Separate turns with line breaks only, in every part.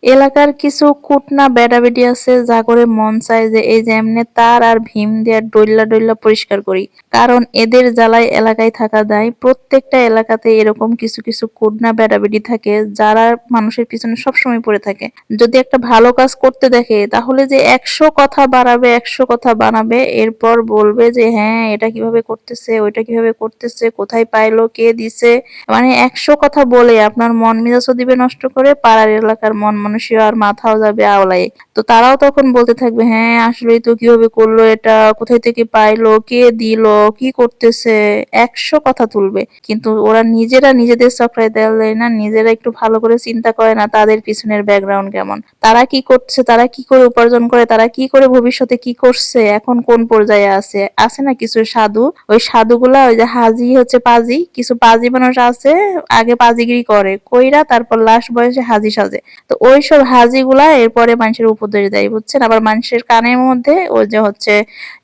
এলাকার কিছু কুটনা বেডাবেডি আছে যা করে মন চায় যে এই যে এমনে তার আর ভীম দিয়ে ডইল্লা ডইল্লা পরিষ্কার করি। কারণ এদের জ্বালায় এলাকায় থাকা দায়। প্রত্যেকটা এলাকাতে এরকম কিছু কিছু কুটনা বেডাবেডি থাকে যারা মানুষের পিছনে সবসময় পড়ে থাকে। যদি একটা ভালো কাজ করতে দেখে তাহলে যে ১০০ কথা বাড়াবে, ১০০ কথা বানাবে, এরপর বলবে যে হ্যাঁ এটা কিভাবে করতেছে, ওইটা কিভাবে করতেছে, কোথায় পাইলো, কে দিছে, মানে ১০০ কথা বলে আপনার মন মেজাজও দিবে নষ্ট করে, পাড়ার এলাকার মন মানসিক আর মাথাও যাবে আওলায়। তো তারাও তখন বলতে থাকবে হ্যাঁ আসলেই তো, কিভাবে করলো এটা, কোথায় থেকে পাইলো, কে দিল, কি করতেছে, ১০০ কথা তুলবে। কিন্তু ওরা নিজেরা নিজেদের চক্রায় তেল দেয় না, নিজেরা একটু ভালো করে চিন্তা করে না তাদের পিছনের ব্যাকগ্রাউন্ড কেমন, তারা কি করছে, তারা কি করে উপার্জন করে, তারা কি করে ভবিষ্যতে কি করছে, এখন কোন পর্যায়ে আছে। আছে না কিছু সাধু, ওই সাধুগুলা ওই যে হাজি হচ্ছে পাজি, কিছু পাজি মানুষ আছে আগে পাজিগিরি করে কইরা তারপর লাস্ট বয়সে হাজি সাজে। তো ওইসব হাজিগুলা এরপরে মানুষের উপদেশ দেয় বুঝছেন, আবার মানুষের কানের মধ্যে ওই যে হচ্ছে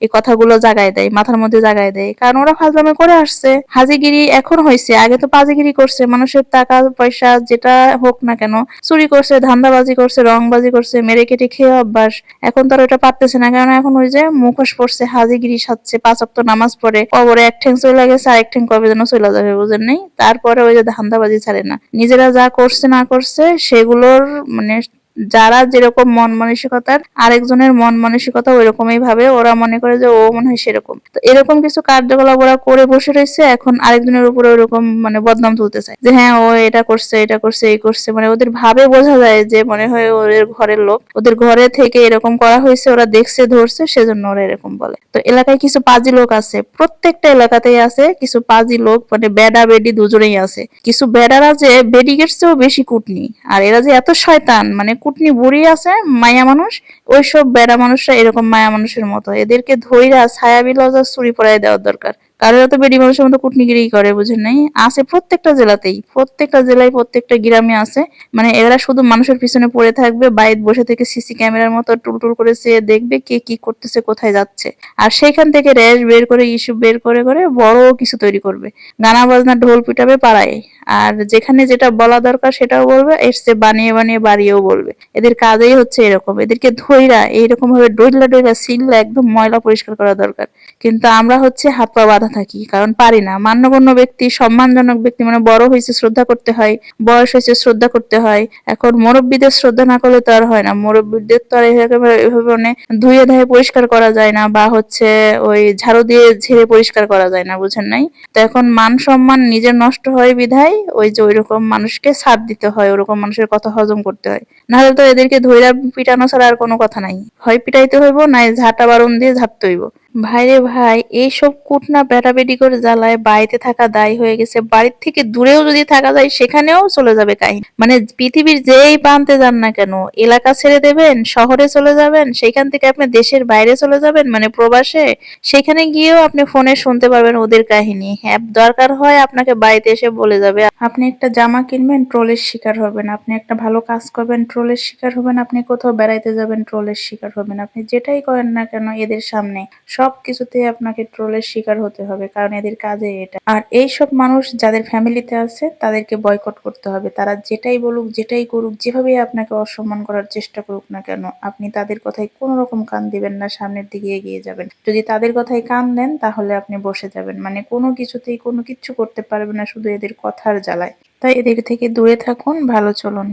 এই কথাগুলো জাগায় দেয়, মাথার মধ্যে জাগায় দেয়, কারণ ওরা ফাজলামি করে আসছে। হাজিগিরি এখন হয়েছে, আগে তো পাজিগিরি করছে, মানুষের টাকা পয়সা যেটা হোক না কেন চুরি করছে, ধান্দাবাজি করছে, রংবাজি করছে, মেরে কেটে খেয়ে অভ্যাস। এখন তো আর ওটা পারতেছে না, কারণ এখন ওই যে মুখোশ পড়ছে, হাজিগিরি সাজছে, ৫ ওয়াক্ত নামাজ পড়ে, কবরে এক ঠ্যাং চইলা গেছে, আরেক ঠ্যাং কবে যেন চইলা যাবে বুঝেন নাই। তারপরে ওই যে ধান্দাবাজি ছাড়ে না, নিজেরা যা করছে না করছে সেগুলোর মানে যারা যেরকম মন মানসিকতার, আরেকজনের মন মানসিকতা ওইরকমই ভাবে, ওরা মনে করে যে ও মনে হয় সেরকম। তো এরকম কিছু কার্যকলাপ ওরা করে বসে রয়েছে, এখন আরেকজনের উপরে ওইরকম মানে বদনাম তুলতে চায় যে হ্যাঁ ও এটা করছে, এটা করছে, এই করছে, মানে ওদের ভাবে বোঝা যায় যে মনে হয় ওদের ঘরের লোক, ওদের ঘরে থেকে এরকম করা হয়েছে, ওরা দেখছে ধরছে, সেজন্য ওরা এরকম বলে। তো এলাকায় কিছু পাজি লোক আছে, প্রত্যেকটা এলাকাতেই আছে কিছু পাজি লোক, মানে বেডা বেডি দুজনেই আছে। কিছু বেডারা যে বেডিগের চেয়েও বেশি কুটনি, আর এরা যে এত শয়তান, মানে কুটনি বুড়ি আছে মায়া মানুষ, ওইসব বেড়া মানুষরা এরকম মায়া মানুষের মতো, এদেরকে ধইরা ছায়া বিলাজা চুরি পরাই দেওয়ার দরকার। কারণ এরা তো বেডি মানুষের মতো কুটনিগিরি করে বুঝেন নাই, আছে প্রত্যেকটা জেলাতেই, প্রত্যেকটা জেলায় প্রত্যেকটা গ্রামে আছে। মানে এরা শুধু মানুষের পিছনে পড়ে থাকবে, বাইরে বসে থেকে সিসি ক্যামেরার মতো টুল করে চেয়ে দেখবে কে কি করতেছে, কোথায় যাচ্ছে, আর সেখান থেকে র্যাশ বের করে, ইস্যু বের করে করে বড় কিছু তৈরি করবে, গানা বাজনা ঢোল পিটাবে পাড়ায়, আর যেখানে যেটা বলা দরকার সেটাও বলবে, এর চেয়ে বানিয়ে বানিয়ে বাড়িয়েও বলবে। এদের কাজেই হচ্ছে এরকম, এদেরকে ধইরা এইরকম ভাবে ডইলা ডইলা সিল্লা একদম ময়লা পরিষ্কার করা দরকার। কিন্তু আমরা হচ্ছে হাত পা বাঁধা থাকি, কারণ পারি না। মান্যগণ্য ব্যক্তি, সম্মানজনক ব্যক্তি, মানে বড় হয়েছে শ্রদ্ধা করতে হয়, বয়স হয়েছে শ্রদ্ধা করতে হয়। এখন মুরব্বীদের শ্রদ্ধা না করলে তো আর হয় না, মুরব্বীদের তো আর এভাবে মানে ধুয়ে ধায়ে পরিষ্কার করা যায় না, বা হচ্ছে ওই ঝাড়ু দিয়ে ঝেড়ে পরিষ্কার করা যায় না বুঝেন নাই। তো এখন মান সম্মান নিজের নষ্ট হয় বিধায় ওই যে ওইরকম মানুষকে ছাড় দিতে হয়, ওরকম মানুষের কথা হজম করতে হয়, নাহলে তো এদেরকে ধইরা পিটানো ছাড়া আর কোনো কথা নাই, হয় পিটাইতে হইব, নাই ঝাঁটা বারণ দিয়ে ঝাড়তে হইব। ভাইরে ভাই, এইসব কুটনা বেটাবেটি করে জ্বালায় বাড়িতে থাকা দায় হয়ে গেছে, বাড়ির থেকে দূরেও যদি থাকা যায় সেখানেও চলে যাবে কাহিনী। মানে পৃথিবীর যেই প্রান্তে যান না কেন, এলাকা ছেড়ে দেবেন, শহরে চলে যাবেন, সেখান থেকে আপনি দেশের বাইরে চলে যাবেন মানে প্রবাসে, সেখানে গিয়েও আপনি ফোনে শুনতে পারবেন ওদের কাহিনী। হ্যাঁ দরকার হয় আপনাকে বাড়িতে এসে বলে যাবে। আপনি একটা জামা কিনবেন, ট্রোলের শিকার হবেন, আপনি একটা ভালো কাজ করবেন, ট্রোলের শিকার হবেন, আপনি কোথাও বেড়াইতে যাবেন, ট্রোলের শিকার হবেন, আপনি যেটাই করেন না কেন এদের সামনে সবকিছুতেই আপনাকে ট্রোলের শিকার হতে হবে, কারণ এদের কাজে এটা। আর এইসব মানুষ যাদের ফ্যামিলিতে আছে তাদেরকে বয়কট করতে হবে, তারা যেটাই বলুক, যেটাই করুক, যেভাবেই আপনাকে অসম্মান করার চেষ্টা করুক না কেন, আপনি তাদের কথায় কোনো রকম কান দিবেন না, সামনের দিকে এগিয়ে যাবেন। যদি তাদের কথায় কান দেন তাহলে আপনি বসে যাবেন, মানে কোনো কিছুতেই কোনো কিচ্ছু করতে পারবেন না, শুধু এদের কথার জ্বালায়। তাই এদের থেকে দূরে থাকুন, ভালো চলুন।